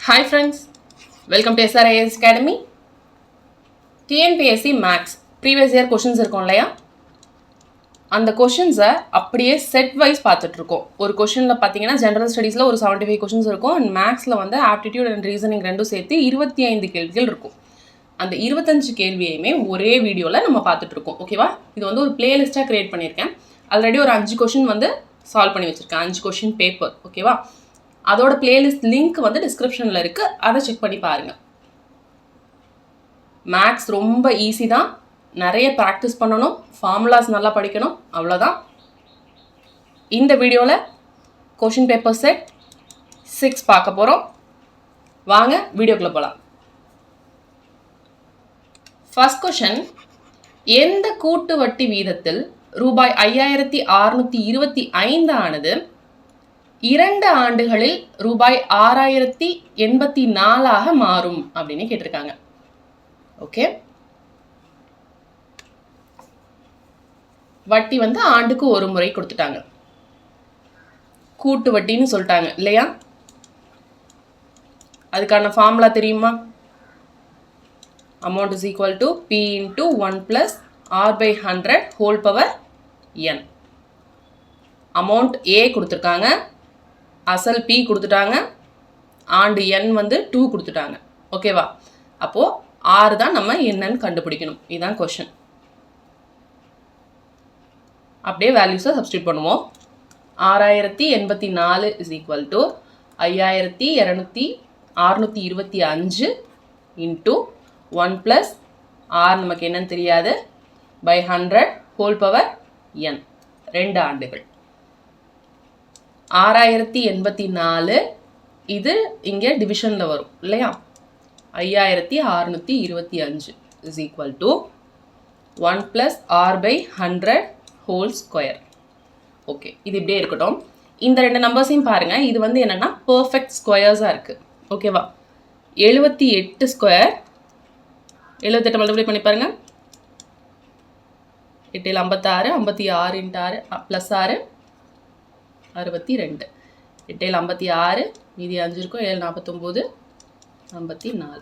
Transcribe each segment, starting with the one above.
Hi friends, welcome to SRIS Academy. TNPSC Max previous year questions இருக்கும் இல்லையா, அந்த கொஷின்ஸை அப்படியே செட் வைஸ் பார்த்துட்டு இருக்கோம். ஒரு கொஷனில் பார்த்தீங்கன்னா ஜென்ரல் ஸ்டடீஸில் ஒரு 75 கொஷின்ஸ் இருக்கும். அண்ட் மேக்ஸில் வந்து ஆப்டிடியூட் அண்ட் ரீசனிங் ரெண்டும் சேர்த்து 25 கேள்விகள் இருக்கும். அந்த 25 கேள்வியுமே ஒரே வீடியோவில் நம்ம பார்த்துட்டு இருக்கோம். ஓகேவா? இது வந்து ஒரு பிளேலிஸ்ட்டாக க்ரியேட் பண்ணியிருக்கேன். ஆல்ரெடி ஒரு 5 கொஷின் வந்து சால்வ் பண்ணி வச்சுருக்கேன். 5 கொஷின் பேப்பர். ஓகேவா? அதோட பிளேலிஸ்ட் லிங்க் வந்து டிஸ்கிரிப்ஷனில் இருக்குது. அதை செக் பண்ணி பாருங்கள். மேக்ஸ் ரொம்ப ஈஸி தான். நிறைய ப்ராக்டிஸ் பண்ணணும், ஃபார்முலாஸ் நல்லா படிக்கணும், அவ்வளோதான். இந்த வீடியோவில் கொஷின் பேப்பர் செட் 6 பார்க்க போகிறோம். வாங்க வீடியோக்குள்ளே போகலாம். ஃபர்ஸ்ட் கொஷின், எந்த கூட்டு வட்டி வீதத்தில் ரூபாய் 5625 ஆனது 2 ஆண்டுகளில் ரூபாய் 6084 மாறும் அப்படின்னு கேட்டிருக்காங்க. ஓகே, வட்டி வந்து ஆண்டுக்கு ஒரு முறை கொடுத்துட்டாங்க. கூட்டு வட்டின்னு சொல்லிட்டாங்க இல்லையா? அதுக்கான ஃபார்முலா தெரியுமா? amount is equal to P into 1 plus R by 100 whole power n. amount A கொடுத்துருக்காங்க, அசல் P கொடுத்துட்டாங்க, ஆண்டு n வந்து 2 கொடுத்துட்டாங்க. ஓகேவா? அப்போது R தான் நம்ம என்னன்னு கண்டுபிடிக்கணும். இதுதான் கொஷின். அப்படியே வேல்யூஸை சப்ஸ்டியூட் பண்ணுவோம். 6084 is equal to 5225 into 1 plus R நமக்கு என்னன்னு தெரியாது by 100 whole power n. 2 ஆண்டுகள். 6084 இது இங்கே டிவிஷனில் வரும் இல்லையா? 5625 is equal to 1 plus R by 100 whole square. Okay, இது இப்படியே இருக்கட்டும். இந்த 2 நம்பர்ஸையும் பாருங்கள். இது வந்து என்னென்னா பர்ஃபெக்ட் ஸ்கொயர்ஸாக இருக்குது. ஓகேவா? 78 ஸ்கொயர் 78 மல்டிப்ளை பண்ணி பாருங்கள். 8 56, 56 இன்ட்டு 6 ப்ளஸ் 6 62, 8 56, மீதி 5 இருக்கும், 7 49, 54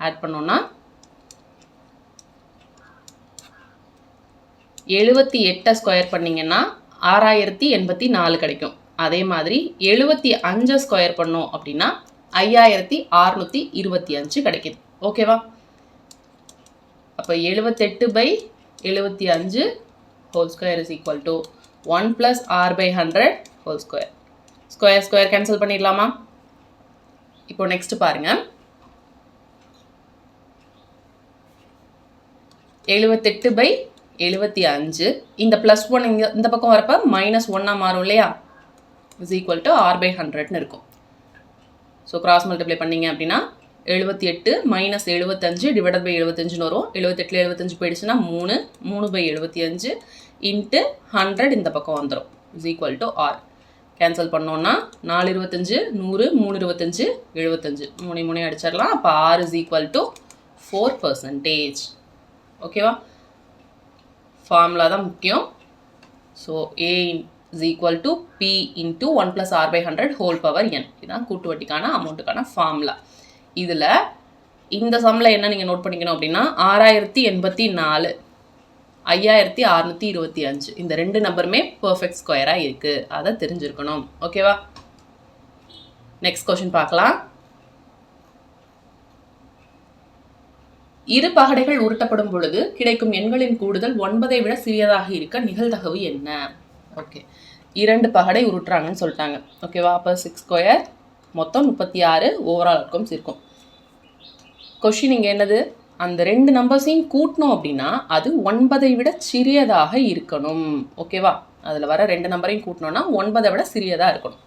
ஆட் பண்ணோன்னா 78 ஸ்கொயர் பண்ணிங்கன்னா 6084 கிடைக்கும். அதே மாதிரி 75 ஸ்கொயர் பண்ணோம் அப்படின்னா 5625 கிடைக்குது. ஓகேவா? அப்போ 78/75 whole square is equal to 1 plus R by 100 whole square. Square square cancel பண்ணிடலாமா? இப்போ நெக்ஸ்ட் பாருங்க. 78/75 இந்த ப்ளஸ் 1 இங்கே இந்த பக்கம் வரப்போ -1 மாறும் இல்லையா? Is equal to R by 100ன்னு இருக்கும். ஸோ கிராஸ் மல்டிப்ளை பண்ணிங்க அப்படின்னா 78 - 75 டிவைடட் பை 75ன்னு வரும். 78 75 போயிடுச்சுன்னா 3/75 இன்ட்டு 100 இந்த பக்கம் வந்துடும். Is equal to R. Cancel பண்ணோன்னா 4 25 100, 3 25 75, 3 அடிச்சிடலாம். அப்போ R இஸ் ஈக்குவல் டு 4%. ஓகேவா? ஃபார்முலா தான் முக்கியம். So A is equal to P into 1 plus R by 100 whole power n. இதுதான் கூட்டு வட்டிக்கான அமௌண்ட்டுக்கான ஃபார்முலா. இதில் இந்த சம்மில் என்ன நீங்கள் நோட் பண்ணிக்கணும் அப்படின்னா 6084 5625 இந்த 2 நம்பருமே பர்ஃபெக்ட் ஸ்கொயராக இருக்குது. அதை தெரிஞ்சிருக்கணும். ஓகேவா? நெக்ஸ்ட் கொஷின் பார்க்கலாம். இரு பகடைகள் உருட்டப்படும் பொழுது கிடைக்கும் எண்களின் கூடுதல் 9ஐ விட சிறியதாக இருக்க நிகழ்தகவு என்ன? ஓகே, 2 பகடை உருட்டுறாங்கன்னு சொல்லிட்டாங்க. ஓகேவா? அப்போ 6 ஸ்கொயர் மொத்தம் 36 ஓவரால் அவுட்கம்ஸ் இருக்கும். கொஷின் இங்கே என்னது? அந்த 2 நம்பர்ஸையும் கூட்டணும் அப்படின்னா அது 9ஐ விட சிறியதாக இருக்கணும். ஓகேவா? அதில் வர 2 நம்பரையும் கூட்டணும்னா 9ஐ விட சிறியதாக இருக்கணும்.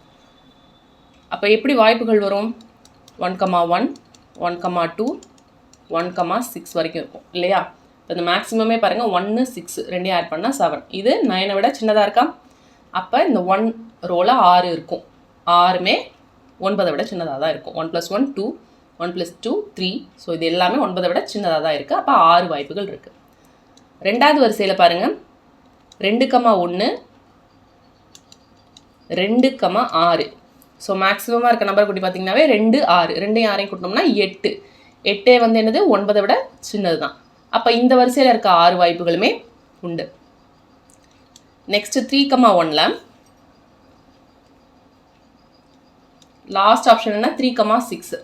அப்போ எப்படி வாய்ப்புகள் வரும்? 1,1, 1,2, 1,6 வரைக்கும் இருக்கும் இல்லையா? இப்போ இந்த மேக்ஸிமமே பாருங்கள் 1 6 2 ஆட் பண்ணால் 7. இது 9ஐ விட சின்னதாக இருக்கா? அப்போ இந்த 1 ரோவில் 6 இருக்கும். 6மே 9ஐ விட சின்னதாக தான் இருக்கும். 1 + 1 2, 1 + 2 3. ஸோ இது எல்லாமே 9ஐ விட சின்னதாக தான் இருக்குது. அப்போ 6 வாய்ப்புகள் இருக்குது. ரெண்டாவது வரிசையில் பாருங்கள் 2,1, 2,6 ஸோ மேக்ஸிமமாக இருக்க நம்பர் கூட்டி பார்த்தீங்கன்னாவே 2 6 2 6 கூட்டினோம்னா 8. 8 வந்து என்னது 9 விட சின்னது தான். அப்போ இந்த வரிசையில் இருக்க 6 வாய்ப்புகளுமே உண்டு. நெக்ஸ்ட் 3,1ல லாஸ்ட் ஆப்ஷன் என்ன 3,6.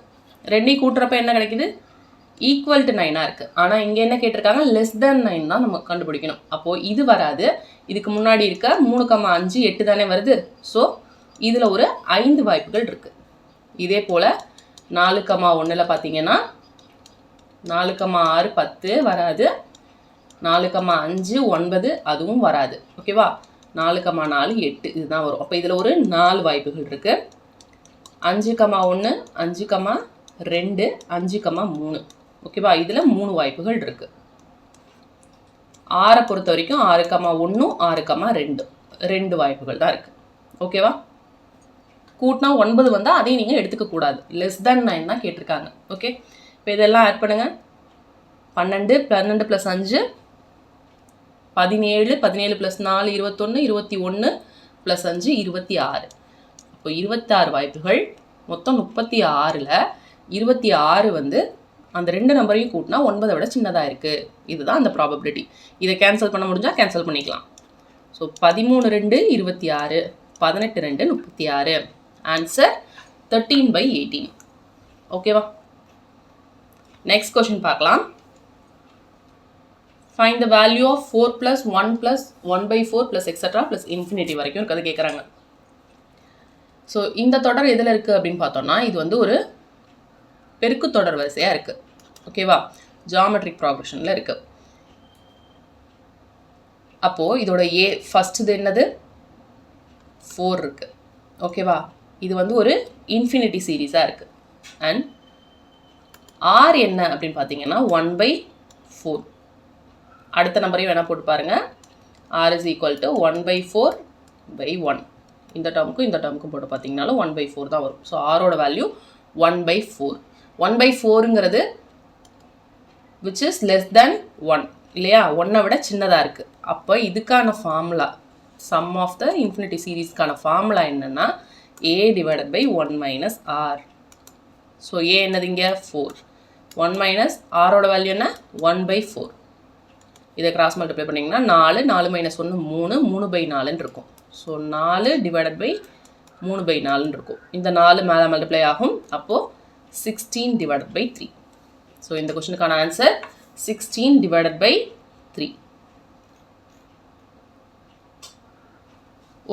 ரெண்டையும் கூட்டுறப்ப என்ன கிடைக்குது ஈக்குவல் டு 9 இருக்குது. ஆனால் இங்கே என்ன கேட்டிருக்காங்க லெஸ் தென் 9 தான் நம்ம கண்டுபிடிக்கணும். அப்போது இது வராது. இதுக்கு முன்னாடி இருக்க 3,5 8 தானே வருது. ஸோ இதில் ஒரு 5 வாய்ப்புகள் இருக்குது. இதே போல் 4,1ல் பார்த்தீங்கன்னா 4,6 10 வராது. 4,5 9 அதுவும் வராது. ஓகேவா. 4,4 8 இதுதான் வரும். அப்போ இதில் ஒரு 4 வாய்ப்புகள் இருக்குது. 5,1 5,2 5,3 ஓகேவா. இதில் 3 வாய்ப்புகள் இருக்குது. 6 பொறுத்த வரைக்கும் 6,1 6,2 2 வாய்ப்புகள் தான் இருக்குது. ஓகேவா. கூட்டினா 9 வந்தால் அதையும் நீங்கள் எடுத்துக்கக்கூடாது. லெஸ் தென் 9 தான் கேட்டிருக்காங்க. ஓகே. இப்போ இதெல்லாம் ஆட் பண்ணுங்கள். 12 12 + 5 17 17 + 4 21 21 + 5 26. இப்போ 26 வாய்ப்புகள். மொத்தம் 36ல் 26 வந்து அந்த 2 நம்பரையும் கூட்டினா 9 விட சின்னதாக இருக்குது. இதுதான் அந்த ப்ராபபிலிட்டி. இதை கேன்சல் பண்ண முடிஞ்சால் கேன்சல் பண்ணிக்கலாம். ஸோ 13 2 26 18 2 36. ஆன்சர் 13/18. ஓகேவா. நெக்ஸ்ட் கொஷின் பார்க்கலாம். Find the value of 4 + 1 + 1/4 + extra + infinity வரைக்கும் இருக்கிறது கேட்குறாங்க. ஸோ இந்த தொடர் எதில் இருக்குது அப்படின்னு பார்த்தோம்னா இது வந்து ஒரு பெருக்கு தொடர் வரிசையாக இருக்குது. ஓகேவா. ஜியாமெட்ரிக் ப்ராக்ரெஷனில் இருக்குது. அப்போது இதோட ஃபஸ்ட்டு என்னது 4 இருக்குது. ஓகேவா. இது வந்து ஒரு இன்ஃபினிட்டி சீரீஸாக இருக்குது. அண்ட் ஆர் என்ன அப்படின்னு பார்த்தீங்கன்னா 1/4. அடுத்த நம்பரையும் வேணால் போட்டு பாருங்கள். R is equal to 1/4/1. இந்த டேர்முக்கும் இந்த டேர்முக்கும் போட்டு பார்த்தீங்கன்னாலும் 1/4 தான் வரும். ஸோ ஆரோட வேல்யூ 1/4. 1/4ங்கிறது விச் இஸ் லெஸ் தென் 1 இல்லையா. 1 விட சின்னதாக இருக்குது. அப்போ இதுக்கான formula sum of the infinity சீரீஸ்க்கான ஃபார்முலா என்னென்னா a / 1 - r. ஸோ a என்னது இங்கே 4. 1 - ஆரோட வேல்யூ என்ன 1/4. இதை கிராஸ் மல்டிப்ளை பண்ணிங்கன்னா 4 4 - 1 3 3/4 இருக்கும். ஸோ 4 / 3/4 இருக்கும். இந்த 4 மேலே மல்டிப்ளை ஆகும். அப்போது 16 / 3. ஸோ இந்த கொஸ்டினுக்கான ஆன்சர் 16 / 3.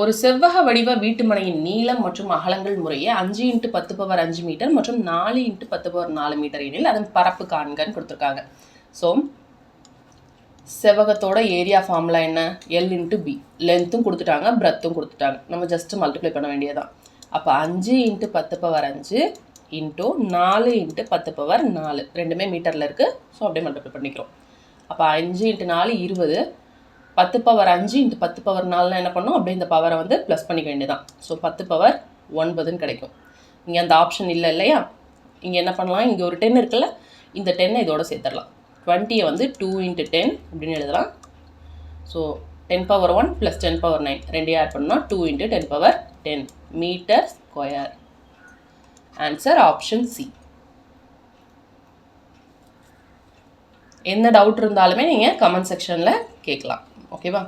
ஒரு செவ்வக வடிவ வீட்டுமனையின் நீளம் மற்றும் அகலங்கள் முறையே 5 × 10⁵ மீட்டர் மற்றும் 4 × 10⁴ மீட்டர் எனில் அதன் பரப்பு காண்கன்னு கொடுத்துருக்காங்க. ஸோ செவ்வகத்தோட ஏரியா ஃபார்முலா என்ன L × B. லென்த்தும் கொடுத்துட்டாங்க, பிரெத்தும் கொடுத்துட்டாங்க. நம்ம ஜஸ்ட் மல்டிப்ளை பண்ண வேண்டியதான். அப்போ 5 × 10⁵ இன்ட்டு 4 × 10⁴ ரெண்டுமே மீட்டரில் இருக்குது. ஸோ அப்படியே மல்டிப்ளை பண்ணிக்கிறோம். அப்போ 5 × 4 20. 10⁵ × 10⁴ என்ன பண்ணோம் அப்படியே இந்த பவரை வந்து ப்ளஸ் பண்ணிக்க வேண்டியதான். ஸோ 10⁻9 கிடைக்கும். இங்கே அந்த ஆப்ஷன் இல்லை இல்லையா. இங்கே என்ன பண்ணலாம், இங்கே ஒரு 10 இருக்குல்ல, இந்த 10 இதோட சேர்த்துடலாம். 20 வந்து 2 × 10 அப்படின்னு எழுதலாம். ஸோ 10⁻1 + 10⁻9 ரெண்டையும் ஆட் பண்ணால் 2 × 10⁻10 metre square. Answer option C. எந்த டவுட் இருந்தாலுமே நீங்கள் கமெண்ட் செக்ஷனில் கேட்கலாம். ஓகேவா.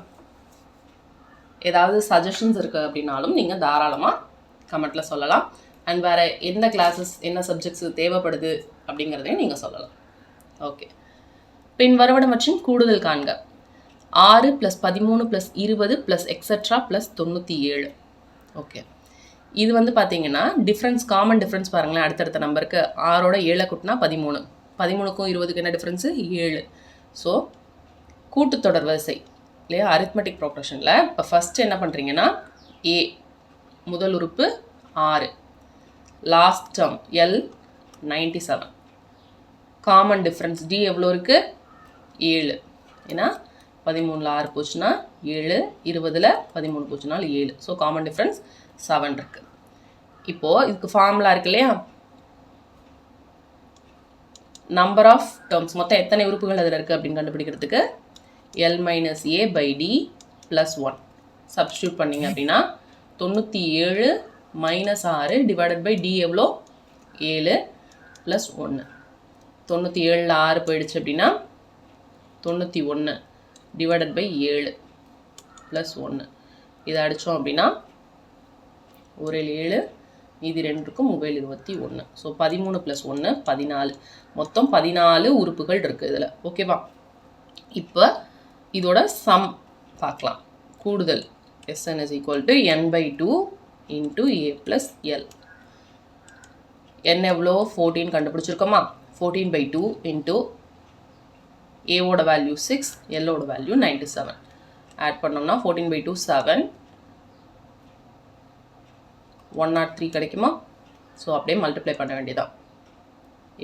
ஏதாவது சஜஷன்ஸ் இருக்குது அப்படின்னாலும் நீங்கள் தாராளமாக கமெண்ட்டில் சொல்லலாம். அண்ட் வேறு எந்த கிளாஸஸ் என்ன சப்ஜெக்ட்ஸு தேவைப்படுது அப்படிங்கிறதையும் நீங்கள் சொல்லலாம். ஓகே. பின் வருவன மற்றும் கூடுதல் காண்க. 6 + 13 + 20 + எக்ஸட்ரா + 97. ஓகே. இது வந்து பார்த்தீங்கன்னா டிஃப்ரென்ஸ், காமன் டிஃப்ரென்ஸ் பாருங்களேன். அடுத்தடுத்த நம்பருக்கு 6ஓட 7 கூட்டினா 13. 13க்கும் 20க்கு என்ன டிஃப்ரென்ஸு 7. ஸோ கூட்டுத்தொடர் வரிசை இல்லையா, அரித்மெட்டிக் ப்ரோக்ரஷனில் இப்போ ஃபஸ்ட்டு என்ன பண்ணுறீங்கன்னா ஏ முதல் உறுப்பு 6, last term L 97, common difference D எவ்வளோ இருக்குது 7. ஏன்னா 13ல் 6 போச்சுன்னா 7, 20ல் 13 போச்சுன்னா 7. ஸோ காமன் டிஃப்ரென்ஸ் 7 இருக்குது. இப்போது இதுக்கு ஃபார்முலா இருக்கு இல்லையா, நம்பர் ஆஃப் டேர்ம்ஸ், மொத்தம் எத்தனை உறுப்புகள் அதில் இருக்குது அப்படின்னு கண்டுபிடிக்கிறதுக்கு L - A/D + 1 சப்ஸ்டியூட் பண்ணிங்க அப்படின்னா 97 -6 டிவைடட் பை டி எவ்வளோ 7 + 1. 97ல் 6 போயிடுச்சு அப்படின்னா 91 டிவைடட் பை 7 + 1. இதை அடித்தோம் அப்படின்னா ஒரு 7 மீதி 2 இருக்கும் 21. ஸோ 13 + 1 14. மொத்தம் 14 உறுப்புகள் இருக்குது இதில். ஓகேவா? இப்போ இதோட சம் பார்க்கலாம். கூடுதல் Sn is equal to n/2 into a plus l. n எவ்வளோ 14 கண்டுபிடிச்சிருக்கோமா? 14/2 into a ஓட வேல்யூ 6, l ஓட வேல்யூ 97. ஆட் பண்ணோம்னா 14/2 7, 103 கிடைக்குமா? ஸோ அப்படியே மல்டிப்ளை பண்ண வேண்டியதான்.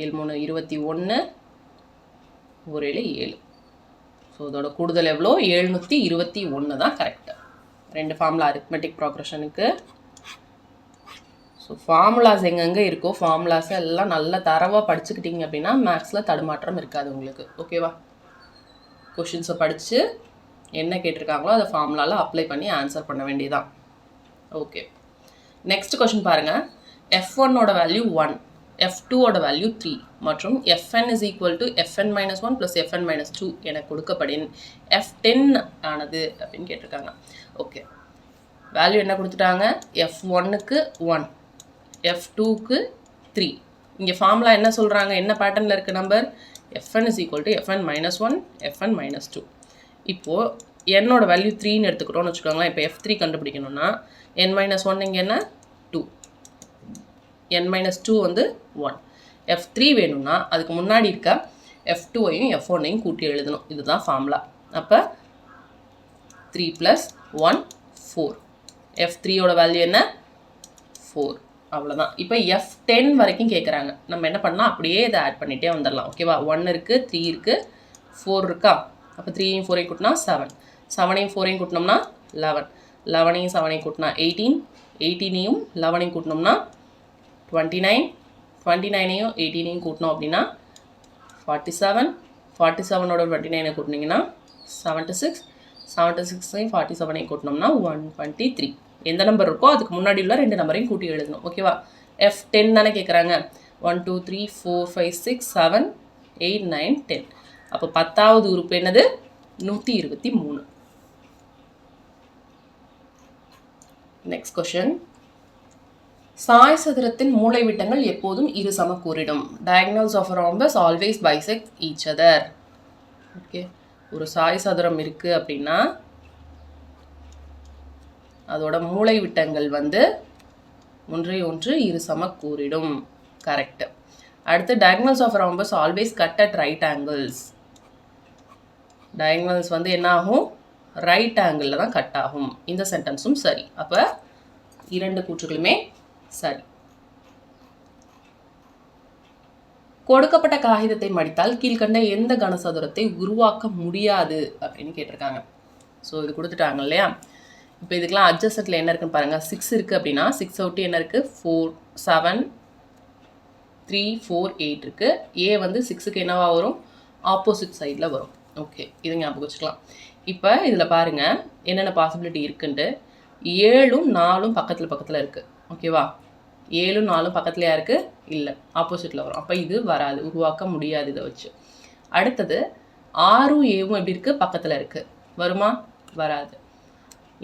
7 3 21, ஒரு 7. ஸோ இதோட கூடுதல் எவ்வளோ? 721 தான் கரெக்டு. 2 ஃபார்முலா அரித்மெட்டிக் ப்ராக்ரெஷனுக்கு. ஸோ ஃபார்முலாஸ் எங்கெங்கே இருக்கோ ஃபார்முலாஸை எல்லாம் நல்லா தரவாக படிச்சுக்கிட்டீங்க அப்படின்னா மேக்ஸில் தடுமாற்றம் இருக்காது உங்களுக்கு. ஓகேவா? கொஷின்ஸை படித்து என்ன கேட்டிருக்காங்களோ அதை ஃபார்முலாவில் அப்ளை பண்ணி ஆன்சர் பண்ண வேண்டியதான். ஓகே, நெக்ஸ்ட் கொஷின் பாருங்கள். f1ஓட வேல்யூ 1, f2ஓட வேல்யூ 3 மற்றும் fn is equal to fn - 1 + fn - 2 என கொடுக்கப்படின் f10 ஆனது அப்படின்னு கேட்டிருக்காங்க. ஓகே, வேல்யூ என்ன கொடுத்துட்டாங்க? f1க்கு 1, f2க்கு 3. இங்கே ஃபார்முலா என்ன சொல்கிறாங்க? என்ன பேட்டர்னில் இருக்குது number? fn is equal to fn - 1 fn - 2. இப்போது என்னோட வேல்யூ 3ன்னு எடுத்துக்கிட்டோம்னு வச்சுக்கோங்களேன். இப்போ f3 கண்டுபிடிக்கணும்னா n - 1 இங்கே என்ன 2, n - 2 வந்து 1. f3 வேணும்னா அதுக்கு முன்னாடி இருக்க f2ஐயும் f1ஐயும் கூட்டி எழுதணும். இதுதான் ஃபார்முலா. அப்போ 3 + 1 4. f3ஓட வேல்யூ என்ன? 4. அவ்வளோதான். இப்போ f10 வரைக்கும் கேட்குறாங்க. நம்ம என்ன பண்ணால் அப்படியே இதை ஆட் பண்ணிகிட்டே வந்துடலாம். ஓகேவா? 1 இருக்குது, 3 இருக்குது, 4 இருக்கா? அப்போ 3யும் 4யும் கூட்டினா 7, 7யும் 4யும் கூட்டினோம்னா 11, 11யும் 7யும் கூட்டினா 18, 18யும் 11யும் கூட்டினோம்னா 29, 29யும் 18யும் கூட்டினோம் அப்படின்னா 47, 47ஓட 29 கூட்டினீங்கன்னா 76, 76யும் 47யும் கூட்டினோம்னா 123. எந்த நம்பர் இருக்கோ அதுக்கு முன்னாடி உள்ள 2 நம்பரையும் கூட்டி எழுதணும். ஓகேவா? f10 தானே கேட்குறாங்க. 1 2 3 4 5 6 7 8 9 10. அப்போ 10வது உறுப்பு என்னது? 123. Next question. சாய் சதுரத்தின் மூலைவிட்டங்கள் எப்போதும் இரு சமக்கூறிடும். Diagonals of a rhombus always bisect each other. Okay, ஒரு சாய் சதுரம் இருக்குது அப்படின்னா அதோட மூலைவிட்டங்கள் வந்து ஒன்றை ஒன்று இரு சமக்கூறிடும். கரெக்டு. அடுத்து diagonals of a rhombus always cut at right angles. diagonals வந்து என்ன ஆகும்? ரைட் ஆங்கிளில் தான் கட் ஆகும். இந்த சென்டென்ஸும் சரி. அப்போ 2 கூற்றுகளுமே சரி. கொடுக்கப்பட்ட காகிதத்தை மடித்தால் கீழ்கண்ட எந்த கனசதுரத்தை உருவாக்க முடியாது அப்படின்னு கேட்டிருக்காங்க. ஸோ இது கொடுத்துட்டாங்க இல்லையா? இப்போ இதுக்கெலாம் அட்ஜஸ்டன்ட்டில் என்ன இருக்குன்னு பாருங்கள். 6 இருக்குது அப்படின்னா 6 அவுட்டு என்ன இருக்குது? 4 7 3 4 8 இருக்குது. ஏ வந்து 6க்கு என்னவா வரும்? ஆப்போசிட் சைடில் வரும். ஓகே, இது ஞாபகம் வச்சுக்கலாம். இப்போ இதில் பாருங்கள் என்னென்ன பாசிபிலிட்டி இருக்குன்ட்டு. 7ம் 4ம் பக்கத்தில் இருக்குது. ஓகேவா? 7ம் 4ம் பக்கத்துலையா இருக்குது? இல்லை, ஆப்போசிட்டில் வரும். அப்போ இது வராது, உருவாக்க முடியாது இதை வச்சு. அடுத்தது 6ம் 7ம் எப்படி இருக்குது? பக்கத்தில் இருக்குது. வருமா? வராது.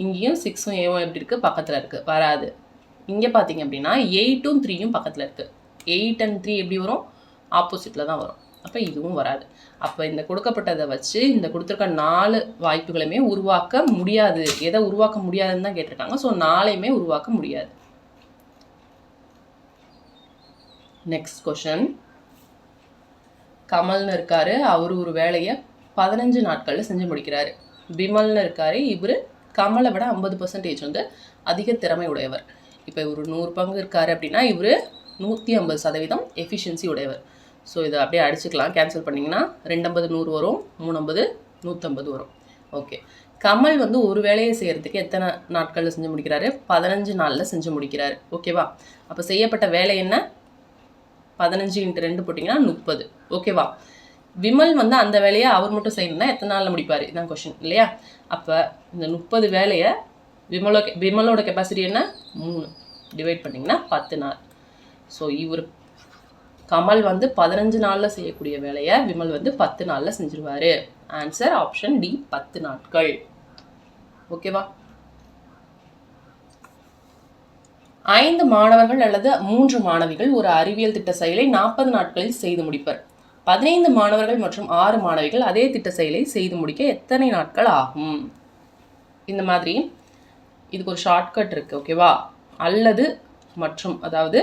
இங்கேயும் 6ம் 7ம் எப்படி இருக்குது? பக்கத்தில் இருக்குது. வராது. இங்கே பார்த்தீங்க அப்படின்னா 8ம் 3யும் பக்கத்தில் இருக்குது. 8 and 3 எப்படி வரும்? ஆப்போசிட்டில் தான் வரும். அப்போ இதுவும் வராது. அப்போ இந்த கொடுக்கப்பட்டதை வச்சு இந்த கொடுத்துருக்க 4 வாய்ப்புகளையுமே உருவாக்க முடியாது. எதை உருவாக்க முடியாதுன்னு தான் கேட்டிருக்காங்க. ஸோ 4ஐயுமே உருவாக்க முடியாது. Next question. கமல்னு இருக்காரு, அவர் ஒரு வேலையை 15 நாட்களில் செஞ்சு முடிக்கிறாரு. பிமல்னு இருக்காரு, இவர் கமலை விட 50% வந்து அதிக திறமை உடையவர். இப்போ இவர் 100 பங்கு இருக்காரு அப்படின்னா இவர் 150% எஃபிஷியன்சி உடையவர். ஸோ இதை அப்படியே அடிச்சுக்கலாம். கேன்சல் பண்ணிங்கன்னா 250 100 வரும், 350 150 வரும். ஓகே, கமல் வந்து ஒரு வேலையை செய்கிறதுக்கு எத்தனை நாட்களில் செஞ்சு முடிக்கிறாரு? 15 நாளில் செஞ்சு முடிக்கிறாரு. ஓகேவா? அப்போ செய்யப்பட்ட வேலை என்ன? 15 × 2 போட்டிங்கன்னா 30. ஓகேவா? விமல் வந்து அந்த வேலையை அவர் மட்டும் செய்யணும்னா எத்தனை நாளில் முடிப்பார்? இதுதான் கொஷின் இல்லையா? அப்போ இந்த 30 வேலையை விமலோட கெப்பாசிட்டி என்ன? 3. டிவைட் பண்ணிங்கன்னா 10 நாள். ஸோ இவர் கமல் வந்து 15 நாளில் செய்யக்கூடிய வேலையை விமல் வந்து 10 நாளில் செஞ்சுருவார். ஆன்சர் ஆப்ஷன் டி 10 நாட்கள். ஓகேவா? 5 மாணவர்கள் அல்லது 3 மாணவிகள் ஒரு அறிவியல் திட்ட செயலை 40 நாட்களில் செய்து முடிப்பர். 15 மாணவர்கள் மற்றும் 6 மாணவிகள் அதே திட்ட செயலை செய்து முடிக்க எத்தனை நாட்கள் ஆகும்? இந்த மாதிரி இதுக்கு ஒரு ஷார்ட்கட் இருக்குது. ஓகேவா? அல்லது மற்றும், அதாவது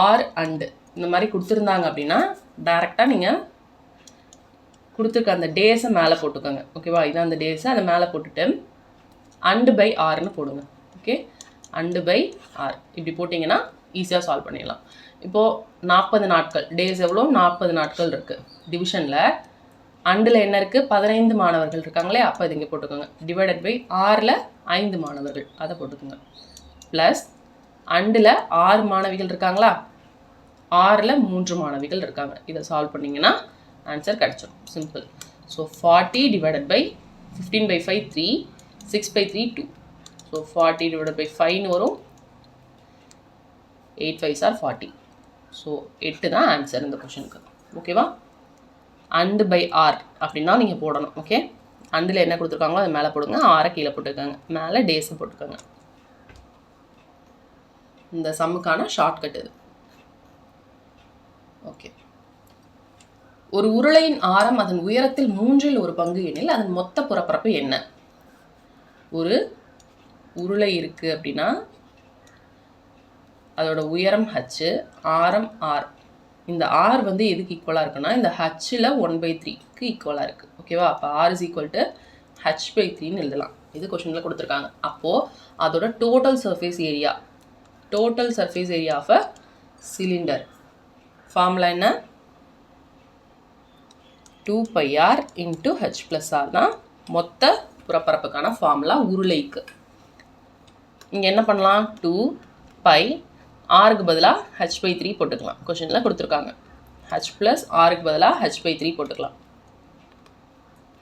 ஆர் அண்டு இந்த மாதிரி கொடுத்துருந்தாங்க அப்படின்னா டைரெக்டாக நீங்கள் கொடுத்துருக்க அந்த டேஸை மேலே போட்டுக்கோங்க. ஓகேவா? இதான் அந்த டேஸை அதை மேலே போட்டுட்டு அண்டு பை ஆர்னு போடுங்க. ஓகே, அண்டு பை ஆர் இப்படி போட்டிங்கன்னா ஈஸியாக சால்வ் பண்ணிடலாம். இப்போது 40 நாட்கள், டேஸ் எவ்வளோ? 40 நாட்கள் இருக்குது. டிவிஷனில் அண்டில் என்ன இருக்குது? 15 மாணவர்கள் இருக்காங்களே, அப்போ இது இங்கே போட்டுக்கோங்க. டிவைடட் பை ஆறில் 5 மாணவர்கள், அதை போட்டுக்கோங்க. ப்ளஸ் அண்டில் 6 மாணவிகள் இருக்காங்களா, 6ல் 3 மாணவிகள் இருக்காங்க. இதை சால்வ் பண்ணிங்கன்னா ஆன்சர் கிடச்சிடும். Simple. So 40 divided by 15 by 5 3, 6 by 3 2. So 40 divided by 5 வரும். 8 5s are 40. ஸோ 8 தான் ஆன்சர் இந்த கொஷனுக்கு. ஓகேவா? அண்டு பை ஆர் அப்படின்னா நீங்கள் போடணும். ஓகே, அண்டில் என்ன கொடுத்துருக்காங்களோ அது மேலே போடுங்க, ஆரை கீழே போட்டுருக்காங்க, மேலே டேஸை போட்டுக்கோங்க. இந்த சம்முக்கான ஷார்ட்கட் இது. ஓகே, ஒரு உருளையின் ஆரம் அதன் உயரத்தில் 3இல் 1 பங்கு எனில் அதன் மொத்த புறப்பரப்பு என்ன? ஒரு உருளை இருக்குது அப்படின்னா அதோட உயரம் h, ஆரம் r. இந்த r வந்து எதுக்கு ஈக்குவலாக இருக்குன்னா இந்த ஹச்சில் 1/3க்கு ஈக்குவலாக இருக்குது. ஓகேவா? அப்போ r is equal to h/3ன்னு எழுதலாம். இது கொஷனில் கொடுத்துருக்காங்க. அப்போது அதோட total surface area of a cylinder formula என்ன? 2πr into h plus r தான் மொத்த புறப்பரப்புக்கான ஃபார்முலா உருளைக்கு. இங்கே என்ன பண்ணலாம்? 2π ஆருக்கு பதிலாக h/3 போட்டுக்கலாம். கொஷனில் கொடுத்துருக்காங்க. h plus ஆருக்கு பதிலாக h/3 போட்டுக்கலாம்.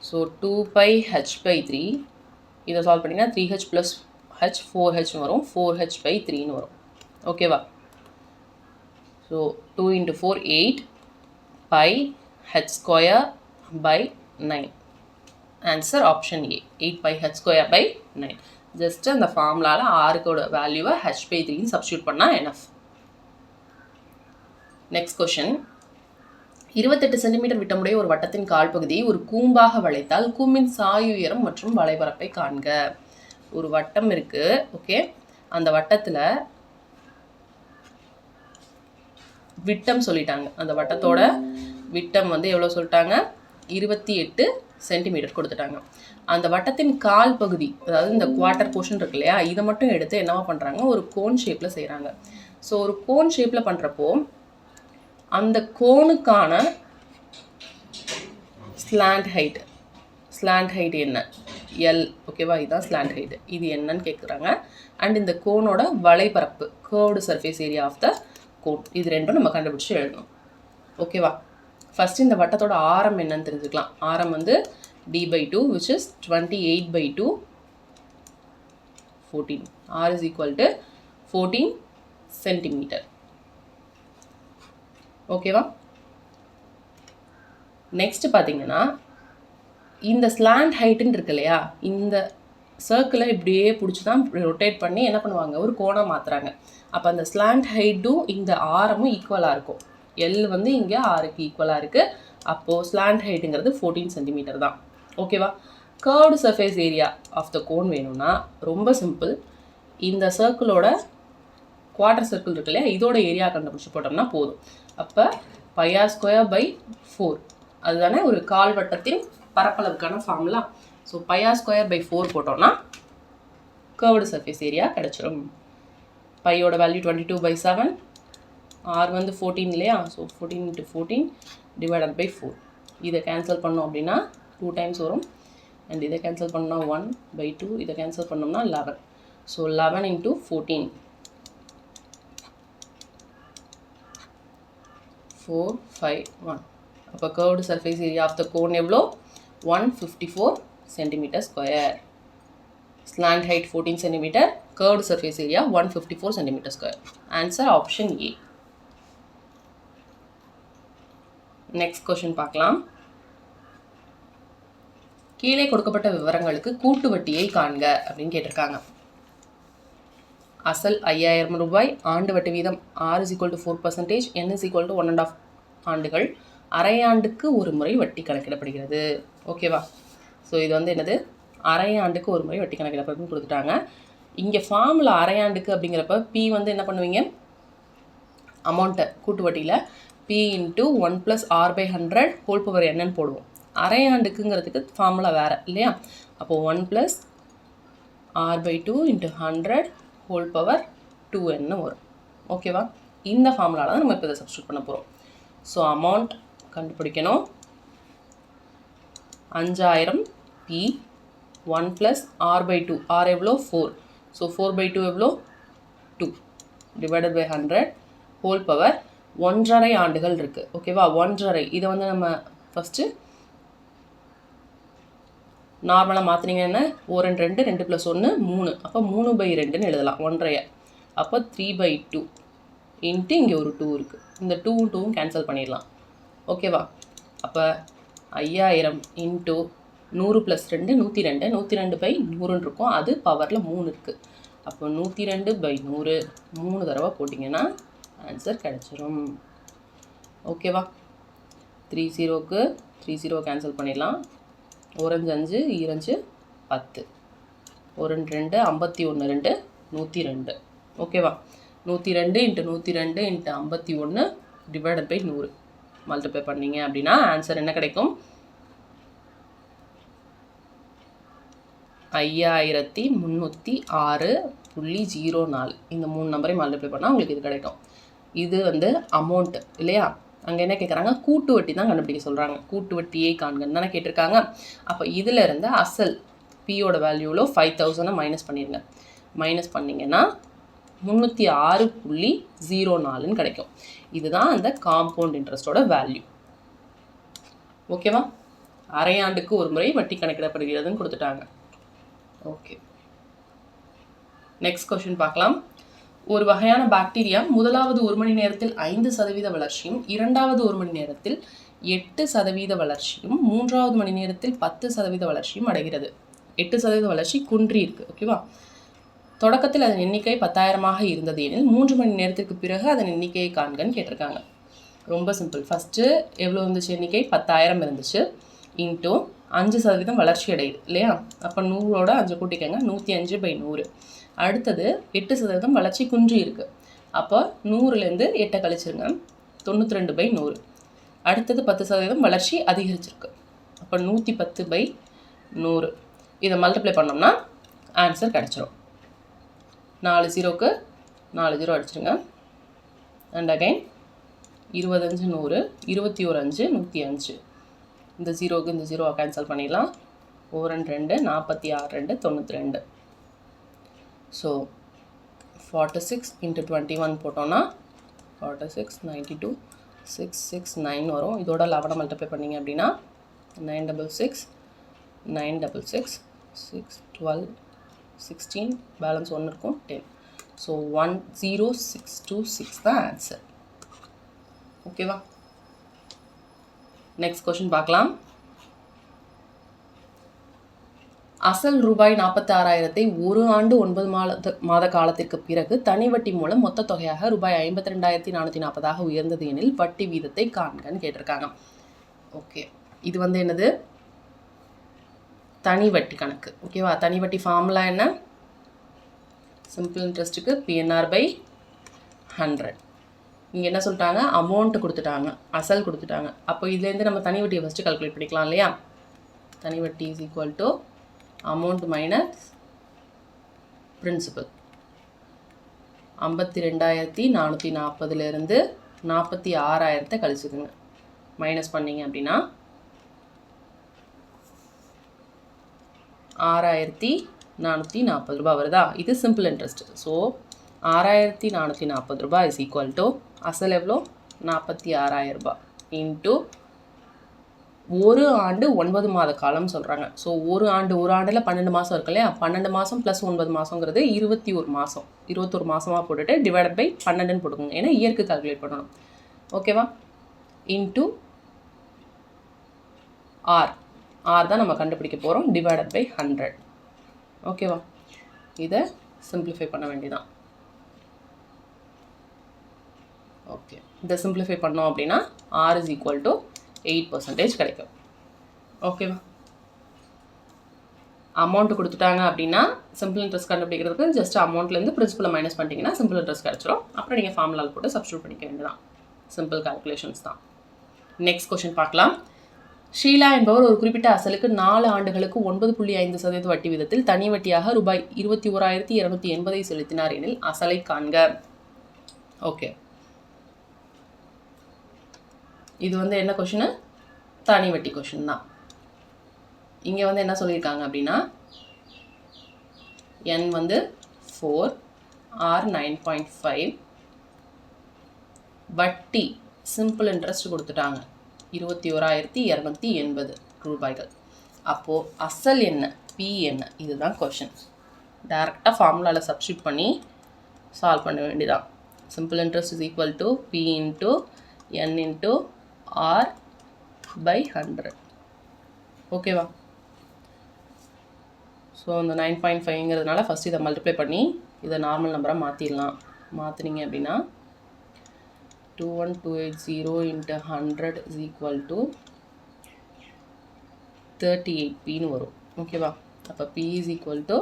ஸோ 2π h/3 இதை சால்வ் பண்ணிங்கன்னா 3h plus h 4h வரும். 4h/3ன்னு வரும். ஓகேவா? So 2 into 4 8 π h square by 9. Answer option A 8π h square by 9. Just அந்த ஃபார்முலாவில் ஆருக்கோட வேல்யூவை h/3ன்னு சப்ஸ்டியூட் பண்ணால் எனஃப். Next question. 28 சென்டிமீட்டர் விட்டமுடைய ஒரு வட்டத்தின் கால் பகுதியை ஒரு கூம்பாக வளைத்தால் கூம்பின் சாய் உயரம் மற்றும் வளைபரப்பை காண்க. ஒரு வட்டம் இருக்குது. ஓகே, அந்த வட்டத்தில் விட்டம் சொல்லிட்டாங்க. அந்த வட்டத்தோட விட்டம் வந்து எவ்வளோ சொல்லிட்டாங்க? 28 சென்டிமீட்டர் கொடுத்துட்டாங்க. அந்த வட்டத்தின் கால் பகுதி, அதாவது இந்த குவார்ட்டர் போர்ஷன் இருக்கு இல்லையா, இதை மட்டும் எடுத்து என்னவா பண்ணுறாங்க? ஒரு கோன் ஷேப்பில் செய்கிறாங்க. ஸோ ஒரு கோன் ஷேப்பில் பண்ணுறப்போ அந்த கோனுக்கான ஸ்லாண்ட் ஹைட் என்ன? எல். ஓகேவா? இதுதான் ஸ்லாண்ட் ஹைட். இது என்னன்னு கேட்குறாங்க. அண்ட் இந்த கோனோட வளைபரப்பு, curved surface area of the cone, இது ரெண்டும் நம்ம கண்டுபிடிச்சி எழுதணும். ஓகேவா? ஃபஸ்ட்டு இந்த வட்டத்தோட ஆரம் என்னன்னு தெரிஞ்சுக்கலாம். ஆரம் வந்து d/2 which is 28/2 14. r is equal to 14 centimetre. ஓகேவா? நெக்ஸ்ட் பார்த்தீங்கன்னா இந்த ஸ்லாண்ட் ஹைட்டுன்னு இருக்கு இல்லையா, இந்த சர்க்கிளை இப்படியே பிடிச்சி தான் ரொட்டேட் பண்ணி என்ன பண்ணுவாங்க? ஒரு கோணம் மாற்றுறாங்க. அப்போ அந்த ஸ்லாண்ட் ஹைட்டும் இந்த ஆரமும் ஈக்குவலாக இருக்கும். எல் வந்து இங்கே ஆருக்கு ஈக்குவலாக இருக்குது. அப்போது ஸ்லாண்ட் ஹைட்டுங்கிறது 14 சென்டிமீட்டர் தான். ஓகேவா? Curved surface area of the cone வேணும்னா ரொம்ப சிம்பிள். இந்த சர்க்கிளோட குவார்ட்டர் சர்க்கிள் இருக்கு இல்லையா, இதோட ஏரியா கண்டுபிடிச்சி போட்டோம்னா போதும். அப்போ πr²/4 அதுதானே ஒரு கால் வட்டத்தின் பரப்பளவுக்கான ஃபார்முலா. ஸோ πr²/4 போட்டோம்னா கர்வ்டு சர்ஃபேஸ் ஏரியா கிடச்சிரும். பையோட வேல்யூ 22/7, r வந்து 14 இல்லையா, ஸோ 14 into 14 divided by 4. இதை கேன்சல் பண்ணோம் அப்படின்னா 2 times வரும். அண்ட் இதை கேன்சல் பண்ணோம்னா 1/2, இதை கேன்சல் பண்ணோம்னா 11. So 11 into 14 4 5 1. அப்போ curved surface area of the cone எவ்வளோ? 154 centimetre square. Slant height 14 centimetre, curved surface area 154 centimeter square. Answer option A. Next question பார்க்கலாம். கீழே கொடுக்கப்பட்ட விவரங்களுக்கு கூட்டு வட்டியை காண்க அப்படின்னு கேட்டிருக்காங்க. அசல் 5000 ரூபாய், ஆண்டு வட்டி வீதம் R=4%, N=1.5 ஆண்டுகள், அரை ஆண்டுக்கு ஒரு முறை வட்டி கணக்கிடப்படுகிறது. ஓகேவா? ஸோ இது வந்து என்னது, அரை ஆண்டுக்கு ஒரு முறை வட்டி கணக்கிடப்படுதுன்னு கொடுத்துட்டாங்க. இங்கே ஃபார்மில் அரை ஆண்டுக்கு அப்படிங்கிறப்ப P வந்து என்ன பண்ணுவீங்க, அமௌண்ட்டை கூட்டு வட்டியில் P × 1 + R/100 ஹோல் பவர் என்னன்னு போடுவோம். அரை ஆண்டுக்குங்கிறதுக்கு ஃபார்முலா வேறு இல்லையா? அப்போது 1 + R/2 × 100 ஹோல் பவர் 2n வரும். ஓகேவா? இந்த ஃபார்முலாவில் தான் நம்ம இப்போ இதை சப்ஸ்டியூட் பண்ண போகிறோம். ஸோ அமௌண்ட் கண்டுபிடிக்கணும். 5000 P 1 + R/2. R எவ்வளோ? 4. ஸோ 4/2 எவ்வளோ? 2 டிவைடட் பை 100 ஹோல் பவர் 1.5 ஆண்டுகள் இருக்குது. ஓகேவா? 1.5 இதை வந்து நம்ம ஃபஸ்ட்டு நார்மலாக மாற்றினீங்கன்னா 4 × 2 2 + 1 3. அப்போ 3/2ன்னு எழுதலாம் 1.5. அப்போ 3/2 இன்ட்டு இங்கே ஒரு 2 இருக்குது. இந்த 2ம் 2ம் கேன்சல் பண்ணிடலாம். ஓகேவா? அப்போ 5000 இன்ட்டு 100 + 2 102. 102/100 இருக்கும். அது பவரில் 3 இருக்குது. அப்போ 102/100 3 தடவை போட்டிங்கன்னா ஆன்சர் கிடச்சிரும். ஓகேவா? 30க்கு 30 கேன்சல் பண்ணிடலாம். 1 5 2 10 1 2 51 2 102. ஓகேவா? 102 × 102 × 51 டிவைடட் பை 100 மல்டிப்ளை பண்ணிங்க அப்படின்னா ஆன்சர் என்ன கிடைக்கும்? 5306.04. இந்த 3 நம்பரையும் மல்டிப்ளை பண்ணால் உங்களுக்கு இது கிடைக்கும். இது வந்து அமௌண்ட் இல்லையா? அங்கே என்ன கேட்குறாங்க, கூட்டு வட்டி தான் கண்டுபிடிக்க சொல்கிறாங்க. கூட்டு வட்டியை காண்கன்னு தானே கேட்டிருக்காங்க. அப்போ இதில் இருந்து அசல் பியோட வேல்யூவில் 5000 மைனஸ் பண்ணிடுங்க. மைனஸ் பண்ணிங்கன்னா 306.04ன்னு கிடைக்கும். இதுதான் அந்த காம்பவுண்ட் இன்ட்ரெஸ்ட்டோட வேல்யூ. ஓகேவா? அரை ஆண்டுக்கு ஒரு முறை வட்டி கணக்கிடப்படுகிறதுன்னு கொடுத்துட்டாங்க. ஓகே, நெக்ஸ்ட் கொஸ்டின் பார்க்கலாம். ஒரு வகையான பாக்டீரியா முதலாவது 1 மணி நேரத்தில் 5% வளர்ச்சியும், இரண்டாவது 1 மணி நேரத்தில் 8% வளர்ச்சியும், மூன்றாவது மணி நேரத்தில் 10% வளர்ச்சியும் அடைகிறது. 8% வளர்ச்சி குன்றி இருக்கு. ஓகேவா? தொடக்கத்தில் அதன் எண்ணிக்கை 10,000ஆக இருந்தது எனில் 3 மணி நேரத்திற்கு பிறகு அதன் எண்ணிக்கையை காண்கன்னு கேட்டிருக்காங்க. ரொம்ப சிம்பிள். ஃபஸ்ட்டு எவ்வளோ இருந்துச்சு எண்ணிக்கை? 10,000 இருந்துச்சு. இன்ட்டு 5% வளர்ச்சி அடையுது இல்லையா? அப்போ 100ஓட 5 கூட்டிக்கங்க, 105/100. அடுத்தது 8% வளர்ச்சி குன்றி இருக்குது. அப்போ 100லேருந்து 8 கழிச்சிருங்க, 92/100. அடுத்தது 10% வளர்ச்சி அதிகரிச்சிருக்கு. அப்போ 110/100. இதை மல்டிப்ளை பண்ணோம்னா ஆன்சர் கிடச்சிரும். 4 0க்கு 4 0 அடிச்சிருங்க. And again 25 100, 21 5 105. இந்த 0க்கு இந்த 0 கேன்சல் பண்ணிடலாம். 4 2 46 2 92. ஸோ 46 × 21 போட்டோன்னா 46 92 669 வரும். இதோட 11 மல்டிப்ளை பண்ணிங்க அப்படின்னா 966 966 6 12 16 பேலன்ஸ் 1 இருக்கும் 10. ஸோ 10626 தான் ஆன்சர். ஓகேவா? நெக்ஸ்ட் கொஸ்டின் பார்க்கலாம். அசல் ரூபாய் 46,000 ஒரு ஆண்டு 9 மாத காலத்திற்கு பிறகு தனி வட்டி மூலம் மொத்த தொகையாக ரூபாய் 52,440 உயர்ந்தது எனில் வட்டி வீதத்தை காண்கன்னு கேட்டிருக்காங்க. ஓகே, இது வந்து என்னது? தனி வட்டி கணக்கு. ஓகேவா? தனி வட்டி ஃபார்முலா என்ன? சிம்பிள் இன்ட்ரெஸ்ட்டுக்கு PNR/100. இங்கே என்ன சொல்லிட்டாங்க? அமௌண்ட்டு கொடுத்துட்டாங்க, அசல் கொடுத்துட்டாங்க. அப்போ இதுலேருந்து நம்ம தனி வட்டியை ஃபஸ்ட்டு கால்குலேட் பண்ணிக்கலாம் இல்லையா? தனி வட்டி is equal to amount minus principal. 52,440லேருந்து 46,000 கழிச்சுக்குங்க. மைனஸ் பண்ணிங்க அப்படின்னா 6,440 ரூபாய் வருதா? இது சிம்பிள் இன்ட்ரெஸ்ட். ஸோ 6,440 ரூபாய் இஸ் ஈக்குவல் டு அசல் எவ்வளோ? 46,000 ரூபாய் இன்ட்டு ஒரு ஆண்டு 9 மாத காலம் சொல்கிறாங்க. ஸோ ஒரு ஆண்டில் 12 மாதம் இருக்கு இல்லையா, 12 மாதம் ப்ளஸ் 9 மாதங்கிறது 21 மாதம். 21 மாதமாக போட்டுட்டு டிவைடட் பை 12ன்னு போட்டுக்கோங்க. ஏன்னா இயருக்கு கால்குலேட் பண்ணணும். ஓகேவா? இன்ட்டு ஆர் தான் நம்ம கண்டுபிடிக்க போகிறோம். Divided by 100. ஓகேவா? இதை சிம்பிளிஃபை பண்ண வேண்டியதான். ஓகே, இதை சிம்பிளிஃபை பண்ணோம் அப்படின்னா ஆர் இஸ் ஈக்குவல் டு 8% கிடைக்கும். ஓகேவா? அமௌண்ட் கொடுத்துட்டாங்க அப்படின்னா சிம்பிள் இன்ட்ரெஸ்ட் கண்டுபிடிக்கிறதுக்கு ஜஸ்ட் அமௌண்ட்லேருந்து பிரின்சிபலை மைனஸ் பண்ணிட்டீங்கன்னா சிம்பிள் இன்ட்ரெஸ்ட் கிடச்சிரும். அப்புறம் நீங்கள் ஃபார்முலாவில் போட்டு சப்ஸ்டியூட் பண்ணிக்க வேண்டியதான். சிம்பிள் கால்குலேஷன்ஸ் தான். நெக்ஸ்ட் கொஸ்டின் பார்க்கலாம். ஷீலா என்பவர் ஒரு குறிப்பிட்ட அசலுக்கு 4 ஆண்டுகளுக்கு 9.5% வட்டி விதத்தில் தனி வட்டியாக ரூபாய் 21,280 செலுத்தினார் எனில் அசலை காண்க. ஓகே, இது வந்து என்ன கொஷின்? தனி வட்டி கொஷின் தான். இங்கே வந்து என்ன சொல்லியிருக்காங்க அப்படின்னா n வந்து 4, r 9.5, வட்டி சிம்பிள் இன்ட்ரெஸ்ட் கொடுத்துட்டாங்க 21,280 ரூபாய்கள். அப்போது அசல் என்ன, பி என்ன, இதுதான் கொஷின். டேரெக்டாக ஃபார்முலாவில் சப்ஸ்டியூட் பண்ணி சால்வ் பண்ண வேண்டியதான். Simple interest is equal to P into N into R by 100. ஓகேவா? ஸோ இந்த 9.5ங்கிறதுனால ஃபஸ்ட் இதை மல்டிப்ளை பண்ணி இதை நார்மல் நம்பராக மாற்றிடலாம். மாற்றினீங்க அப்படின்னா 21280 into 100 is equal to 38Pன்னு வரும். ஓகேவா? அப்போ P is equal to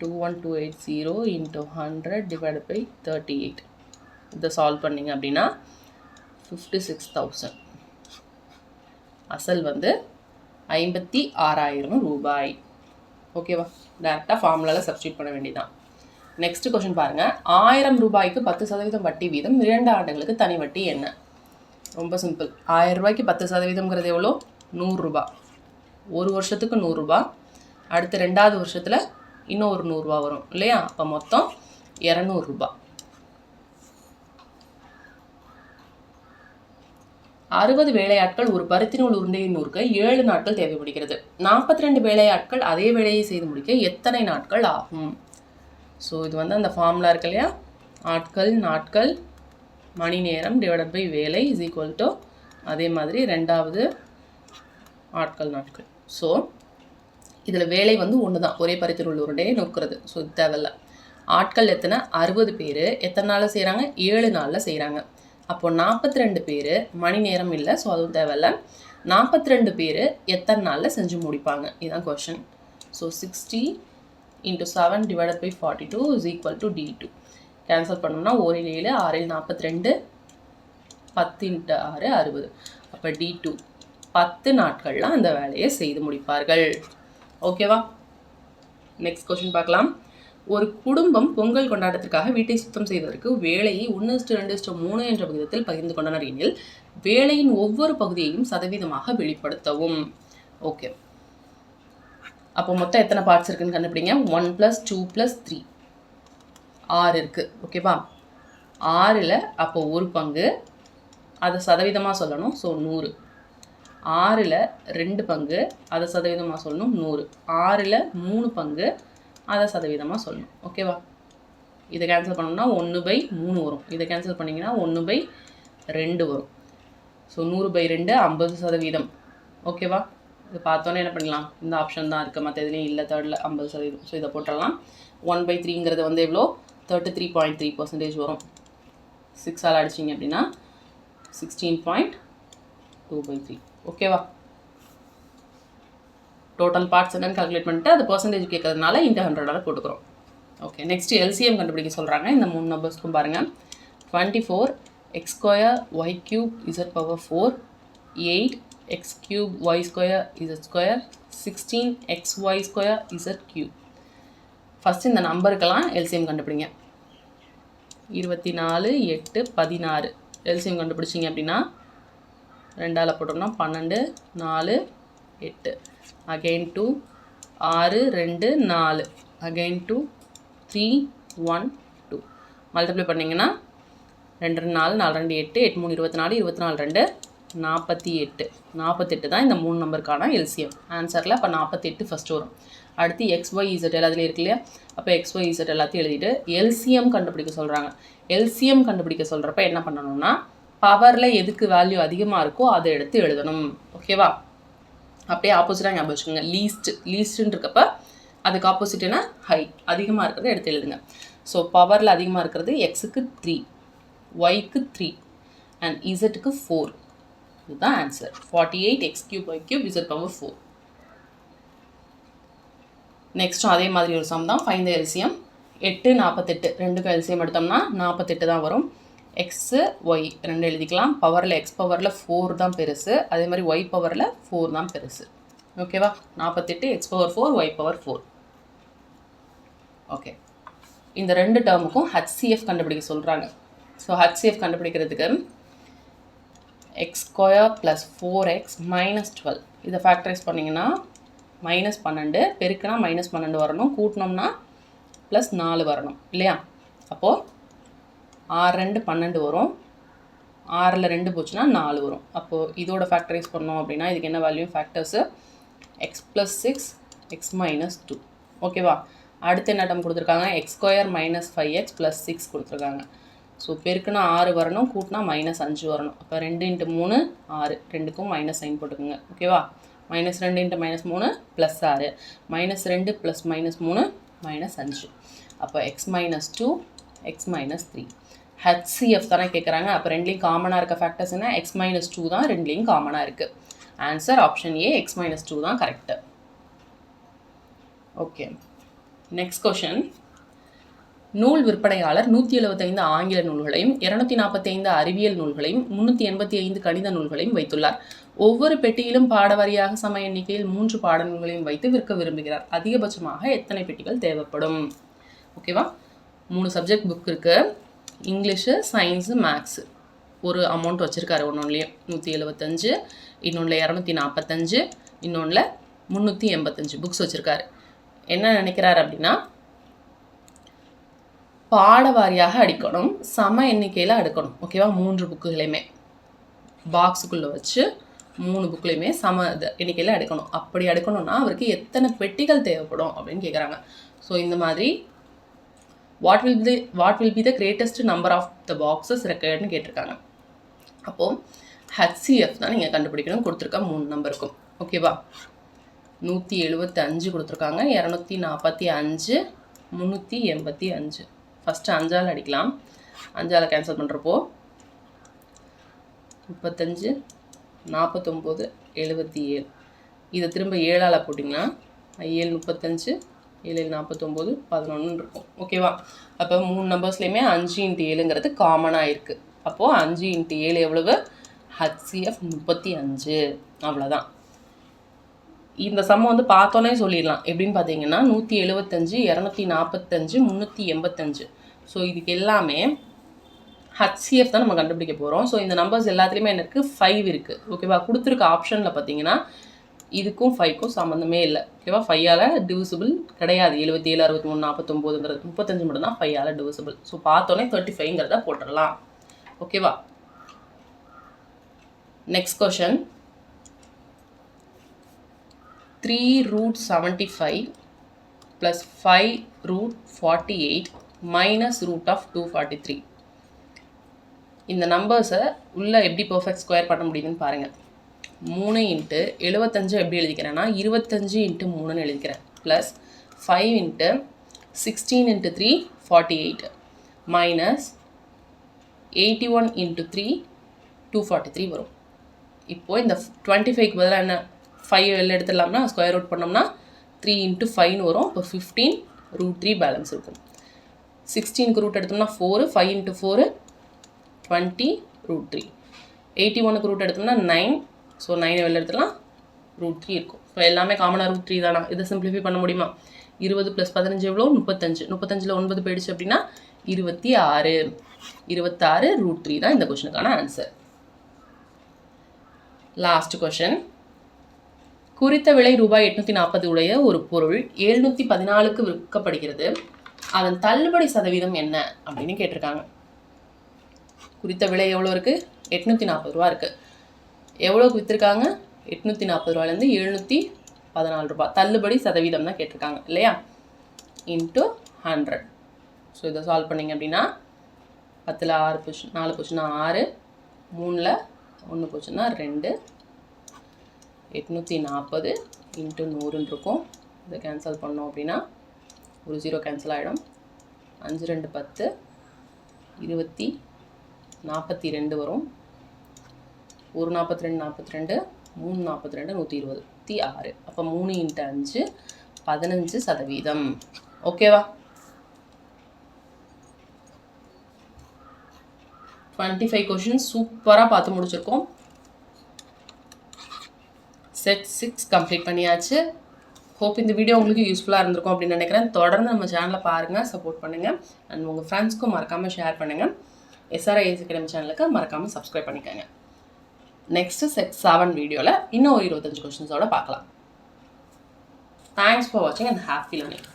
21280 into 100 divided by 38. இதை சால்வ் பண்ணிங்க அப்படின்னா 56,000. அசல் வந்து 56,000 ரூபாய். ஓகேவா? டேரெக்டாக ஃபார்முலாவில் சப்ஸ்டியூட் பண்ண வேண்டியதான். நெக்ஸ்ட் கொஷின் பாருங்கள். 1000 ரூபாய்க்கு 10% வட்டி வீதம் 2 ஆண்டுகளுக்கு தனி வட்டி என்ன? ரொம்ப சிம்பிள். 1000 ரூபாய்க்கு 10%ங்கிறது எவ்வளோ? 100 ரூபா. ஒரு வருஷத்துக்கு 100 ரூபா. அடுத்த 2வது வருஷத்தில் இன்னும் ஒரு 100 ரூபா வரும் இல்லையா? அப்போ மொத்தம் 200 ரூபா. 60 வேலையாட்கள் ஒரு பருத்தி நூல் உருண்டையை நூற்க 7 நாட்கள் தேவைப்படுகிறது. 42 வேலையாட்கள் அதே வேலையை செய்து முடிக்க எத்தனை நாட்கள் ஆகும்? ஸோ இது வந்து அந்த ஃபார்முலா இருக்கு இல்லையா, ஆட்கள் நாட்கள் மணி நேரம் டிவைடட் பை வேலை இஸ் ஈக்குவல் டு அதே மாதிரி 2வது ஆட்கள் நாட்கள். ஸோ இதில் வேலை வந்து ஒன்று தான், ஒரே பருத்தி நூல் உருண்டையை நோக்கிறது. ஸோ இது தேவையில்ல. ஆட்கள் எத்தனை? 60 பேர். எத்தனை நாளில் செய்கிறாங்க? 7 நாளில் செய்கிறாங்க. அப்போது 42 பேர். மணி நேரம் இல்லை, ஸோ அதுவும் தேவையில்ல. 42 பேர் எத்தனை நாளில் செஞ்சு முடிப்பாங்க? இதுதான் question. So 60 into 7 divided by 42 is equal to D2. Cancel பண்ணோம்னா 1 7 6 42 10 into 6 60. அப்போ D2 10 நாட்களில் அந்த வேலையை செய்து முடிப்பார்கள். ஓகேவா? நெக்ஸ்ட் கொஷின் பார்க்கலாம். ஒரு குடும்பம் பொங்கல் கொண்டாட்டத்திற்காக வீட்டை சுத்தம் செய்வதற்கு வேலையை 1:2:3 என்ற விகிதத்தில் பகிர்ந்து கொண்டனர் எனில் வேலையின் ஒவ்வொரு பகுதியையும் சதவீதமாக வெளிப்படுத்தவும். ஓகே, அப்போ மொத்தம் எத்தனை பார்ட்ஸ் இருக்குன்னு கண்டுபிடிங்க. 1 + 2 + 3 6 இருக்குது. ஓகேவா? 6ல் அப்போ ஒரு பங்கு, அதை சதவீதமாக சொல்லணும். ஸோ 100. 6ல் 2 பங்கு, அதை சதவீதமாக சொல்லணும். 100. 6ல் 3 பங்கு, அதை சதவீதமாக சொல்லணும். ஓகேவா? இதை கேன்சல் பண்ணோம்னா 1/3 வரும். இதை கேன்சல் பண்ணிங்கன்னா 1/2 வரும். ஸோ 100/2 50%. ஓகேவா? இது பார்த்தோன்னே என்ன பண்ணலாம், இந்த ஆப்ஷன் தான் இருக்குது, மற்ற எதுலேயும் இல்லை. 3rd 50%. ஸோ இதை போட்டுடலாம். 1/3ங்கிறது வந்து எவ்வளோ? 33.3% வரும். 6ஆல் அடிச்சிங்க அப்படின்னா 16.2/3. ஓகேவா? டோட்டல் பார்ட்ஸ் என்னன்னு கால்குலேட் பண்ணிட்டு அது பர்சன்டேஜ் கேட்கறதுனால இந்த 100ஆல் போட்டுக்கிறோம். ஓகே, நெக்ஸ்ட் எல்சிஎம் கண்டுபிடிக்க சொல்கிறாங்க. இந்த 3 நம்பர்ஸ்க்கும் பாருங்கள். 24 x² y³ z⁴, 8 x³ y² z², 16 xy² z³. First இந்த நம்பருக்கெல்லாம் எல்சிஎம் கண்டுபிடிங்க. 24 8 16 எல்சிஎம் கண்டுபிடிச்சிங்க அப்படின்னா 2ஆல் போட்டோம்னா 12 4 8. அகெயின் 2 6 2 4. அகெயின் 2 3 1 2. மல்டிப்ளை பண்ணிங்கன்னா 2 4 4 2 8 8 3 24 24 2 48 தான் இந்த 3 நம்பருக்கான எல்சிஎம். ஆன்சரில் அப்போ 48 ஃபஸ்ட்டு வரும். அடுத்து XYZ அதில் இருக்கு இல்லையா, அப்போ XYZ எல்லாத்தையும் எழுதிட்டு எல்சிஎம் கண்டுபிடிக்க சொல்கிறாங்க. எல்சிஎம் கண்டுபிடிக்க சொல்கிறப்ப என்ன பண்ணணும்னா பவரில் எதுக்கு வேல்யூ அதிகமாக இருக்கோ அதை எடுத்து எழுதணும். ஓகேவா? அப்படியே ஆப்போசிட்டாக ஞாபகம் வச்சுக்கோங்க. லீஸ்ட்டுன்னு இருக்கப்போ அதுக்கு ஆப்போசிட் என்ன, ஹை, அதிகமாக இருக்கிறத எடுத்து எழுதுங்க. ஸோ பவரில் அதிகமாக இருக்கிறது எக்ஸுக்கு 3, ஒய்க்கு 3 அண்ட் இசட்டுக்கு 4. இதுதான் ஆன்சர். 48 x³ z power 4. நெக்ஸ்ட்டும் அதே மாதிரி ஒரு சம் தான். ஃபைண்ட் தி எல்சிஎம். 8 48 ரெண்டுக்கும் எல்சிஎம் எடுத்தோம்னா 48 தான் வரும். எக்ஸு ஒய் ரெண்டு எழுதிக்கலாம். பவரில் எக்ஸ் பவரில் 4 தான் பெருசு, அதே மாதிரி ஒய் பவரில் 4 தான் பெருசு. ஓகேவா? 48 x power 4 y power 4. Okay, இந்த ரெண்டு டேர்முக்கும் HCF கண்டுபிடிக்க சொல்கிறாங்க. ஸோ HCF கண்டுபிடிக்கிறதுக்கு x² + 4x - 12 இதை ஃபேக்டரைஸ் பண்ணிங்கன்னா -12, பெருக்குனா -12 வரணும், கூட்டினோம்னா +4 வரணும் இல்லையா? அப்போது 6 2 12 வரும், 6ல் 2 போச்சுன்னா 4 வரும். அப்போது இதோட ஃபேக்டரைஸ் பண்ணோம் அப்படின்னா இதுக்கு என்ன வேல்யூ ஃபேக்டர்ஸு x + 6 x - 2. ஓகேவா? அடுத்து என்ன டம் கொடுத்துருக்காங்க, x² - 5x + 6 கொடுத்துருக்காங்க. ஸோ பெருக்குனா 6 வரணும், கூட்டினா -5 வரணும். அப்போ 2 × 3 6, ரெண்டுக்கும் மைனஸ் சைன் போட்டுக்கோங்க. ஓகேவா? -2 × -3 +6, -2 + -3 -5. அப்போ x - 2 x - 3. HCF தானே கேட்குறாங்க. அப்போ ரெண்டுலேயும் காமனாக இருக்க ஃபேக்டர்ஸ் என்ன, x - 2 தான் ரெண்டுலேயும் காமனாக இருக்குது. ஆன்சர் ஆப்ஷன் ஏ, x - 2 தான் கரெக்டு. Okay, next question. நூல் விற்பனையாளர் 175 ஆங்கில நூல்களையும் 245 அறிவியல் நூல்களையும் 385 கணித நூல்களையும் வைத்துள்ளார். ஒவ்வொரு பெட்டியிலும் பாடவாரியாக சம எண்ணிக்கையில் 3 பாடநூல்களையும் வைத்து விற்க விரும்புகிறார். அதிகபட்சமாக எத்தனை பெட்டிகள் தேவைப்படும்? ஓகேவா? 3 சப்ஜெக்ட் புக் இருக்குது. English, science, maths. ஒரு அமௌண்ட் வச்சுருக்காரு. ஒன்றுலேயும் 175, இன்னொன்றில் 245, இன்னொன்றில் 385 புக்ஸ் வச்சுருக்காரு. என்ன நினைக்கிறார் அப்படின்னா பாடவாரியாக அடிக்கணும், சம எண்ணிக்கையில் அடுக்கணும். ஓகேவா? 3 புக்குகளையுமே பாக்ஸுக்குள்ளே வச்சு 3 புக்குலையுமே சம எண்ணிக்கையில் அடுக்கணும். அப்படி அடுக்கணும்னா அவருக்கு எத்தனை பெட்டிகள் தேவைப்படும் அப்படின்னு கேட்குறாங்க. ஸோ இந்த மாதிரி what will be the greatest number of the boxes ரெக்கயர்ட்னு கேட்டிருக்காங்க. அப்போது HCF தான் நீங்கள் கண்டுபிடிக்கணும். கொடுத்துருக்க 3 நம்பருக்கும். ஓகேவா? 175 கொடுத்துருக்காங்க, 245, 385. ஃபஸ்ட்டு 5ஆல் அடிக்கலாம். 5ஆல் கேன்சல் பண்ணுறப்போ 35, 49, 77. இதை திரும்ப 7ஆல் போட்டிங்கன்னா 7 35, 7 49, 11 இருக்கும். ஓகேவா? அப்போ 3 நம்பர்ஸ்லேயுமே 5 × 7ங்கிறது காமனாக இருக்குது. அப்போது 5 × 7 எவ்வளவு? HCF 35. அவ்வளோதான். இந்த சம்ம வந்து பார்த்தோன்னே சொல்லிடலாம். எப்படின்னு பார்த்தீங்கன்னா 175, 245, 385. ஸோ இதுக்கு எல்லாமே HCF தான் நம்ம கண்டுபிடிக்க போகிறோம். ஸோ இந்த நம்பர்ஸ் எல்லாத்துலேயுமே என்ன இருக்குது? 5 இருக்குது. ஓகேவா? கொடுத்துருக்க ஆப்ஷனில் பார்த்தீங்கன்னா இதுக்கும் 5க்கும் சம்மந்தமே இல்லை. ஓகேவா? 5ஆல் டிவிசிபிள் கிடையாது. 77, 63, 49ங்கிறது 35 மட்டும் தான் 5ஆல் டிவிசிபிள். ஸோ பார்த்தோன்னே 35ங்கிறத போட்டுடலாம். ஓகேவா? Next question. 3√75 + 5√48 -√243. இந்த நம்பர்ஸை உள்ளே எப்படி பர்ஃபெக்ட் ஸ்கொயர் பண்ண முடியுதுன்னு பாருங்கள். 3 × 75 எப்படி எழுதிக்கிறேன்னா 25 × 3ன்னு எழுதிக்கிறேன். ப்ளஸ் 5 × 16 × 3 48 மைனஸ் 81 × 3 243 வரும். இப்போது இந்த 25க்கு பதிலாக என்ன 5 வெளில எடுத்துடலாம்னா ஸ்கொயர் ரூட் பண்ணோம்னா 3 × 5ன்னு வரும். இப்போ 15√3 பேலன்ஸ் இருக்கும். 16க்கு ரூட் எடுத்தோம்னா 4, 5 × 4 20√3. 81க்கு ரூட் எடுத்தோம்னா 9, ஸோ 9 வெளில எடுத்துடலாம், √3 இருக்கும். இப்போ எல்லாமே காமனாக √3 தானா? இதை சிம்பிளிஃபை பண்ண முடியுமா? 20 + 15 எவ்வளோ? 35. 35ல் 9 போயிடுச்சு அப்படின்னா 26. 26 √3 தான் இந்த கொஷனுக்கான ஆன்சர். Last question. குறித்த விலை ரூபாய் 840 உடைய ஒரு பொருள் 714க்கு விற்கப்படுகிறது. அதன் தள்ளுபடி சதவீதம் என்ன அப்படின்னு கேட்டிருக்காங்க. குறித்த விலை எவ்வளோ இருக்குது? 840 ரூபா இருக்குது. எவ்வளோக்கு விற்றுருக்காங்க? 840 ரூபாயிலேருந்து 714 ரூபா. தள்ளுபடி சதவீதம் தான் கேட்டிருக்காங்க இல்லையா? இன்ட்டு 100. ஸோ இதை சால்வ் பண்ணிங்க அப்படின்னா 10ல் 6 போச்சு, 4 போச்சுன்னா 6, 3ல் 1 போச்சுன்னா 2, 840 இன்ட்டு 100ன்னு இருக்கும். இதை கேன்சல் பண்ணோம் அப்படின்னா ஒரு 0 கேன்சல் ஆகிடும். 5 2 10, 42 வரும். 1 42 42, 3 42 126. அப்போ 3 × 5 15%. ஓகேவா? 25 கொஷின்ஸ் சூப்பராக பார்த்து முடிச்சிருக்கோம். செட் 6 கம்ப்ளீட் பண்ணியாச்சு. ஹோப் இந்த வீடியோ உங்களுக்கு யூஸ்ஃபுல்லாக இருந்திருக்கும் அப்படின்னு நினைக்கிறேன். தொடர்ந்து நம்ம சேனலை பாருங்கள், சப்போர்ட் பண்ணுங்கள். அண்ட் உங்கள் ஃப்ரெண்ட்ஸ்க்கும் மறக்காமல் ஷேர் பண்ணுங்கள். SRIS அகாடமி சேனலுக்கு மறக்காமல் சப்ஸ்கிரைப் பண்ணிக்கோங்க. நெக்ஸ்ட்டு செட் 7 வீடியோவில் இன்னும் ஒரு 25 கொஷின்ஸோட பார்க்கலாம். தேங்க்ஸ் ஃபார் வாட்சிங் அண்ட் ஹாப்பி லேர்னிங்.